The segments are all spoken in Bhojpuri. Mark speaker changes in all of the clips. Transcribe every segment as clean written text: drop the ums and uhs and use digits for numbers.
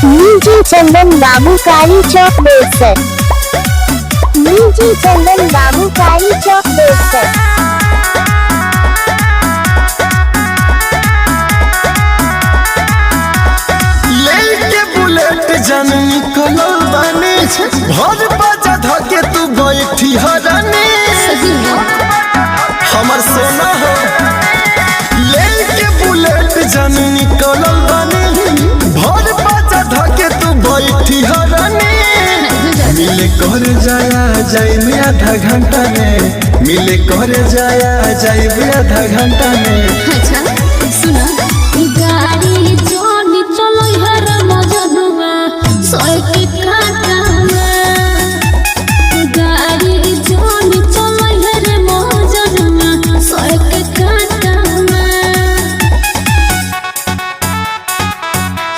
Speaker 1: नीचे चंदन बाबू कारी चौक बेसर। नीचे चंदन बाबू कारी चौक बेसर।
Speaker 2: लेके बुलेट जन निकलो बानी भर बाजा धके तू बैठी हरानी हमर सोना हो। लेके बुलेट जन निकलो बानी भर बाजा धके तू बैठी हरानी। मिले कर जाया जाए आधा घंटा में, मिले कर जाया जाए आधा घंटा में।
Speaker 3: अच्छा सुना गाड़ी जोन चलो हर मजनुआ सोए के काटा में। गाड़ी जोन चलो हर मजनुआ सोए के काटा में।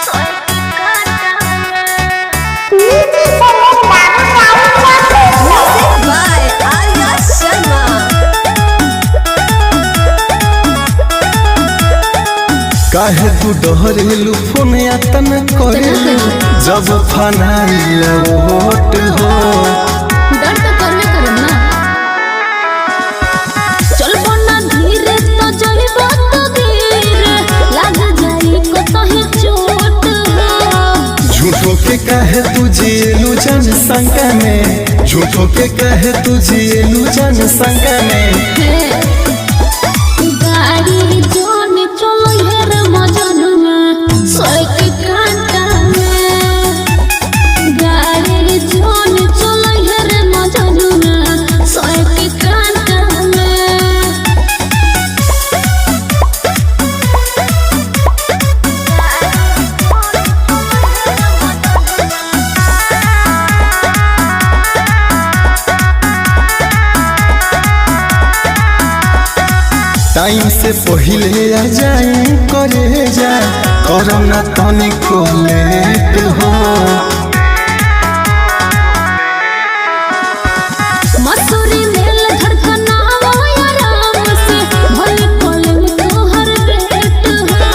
Speaker 3: सोए के काटा में।
Speaker 1: नीचे चंदन बाबू कारी चौक बेसर।
Speaker 3: बाय आर्या शर्मा।
Speaker 2: काहे तू डहरेलू फोन यातन करे जब फनाइल वोट हो।
Speaker 3: डर तो करने करम ना चल बना धीरे तो चलबो तो धीरे लग जाई को तहे चोट हो।
Speaker 2: झूठो के कहे तू जिएलू जन संग में, झूठो के कहे तू जिएलू जन संग में।
Speaker 3: गाड़ी जोन चलो हेर मजनुआ सोए के कांटा में। गाड़ी जोन चलो हेर मजनुआ सोए के कांटा में।
Speaker 2: टाइम से पहले आ जाए करे जा करम ना तनिको लेट हो।
Speaker 3: मसूरी मेल धड़कनावा आराम से भले पल में तोहर भेंट हो।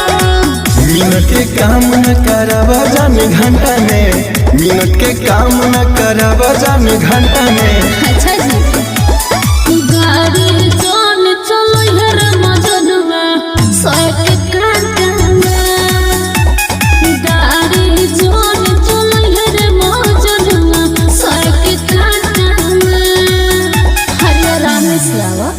Speaker 2: मिनट के काम न करवा जाने घंटा में, मिनट के काम न करवा जाने घंटा में।
Speaker 3: अच्छा जी गाड़ी जोन चलो हर मजनुआ सोए के कांटा में। गाड़ी जोन चलो हर मजनुआ सोए के कांटा में। हरिया राम से आवा।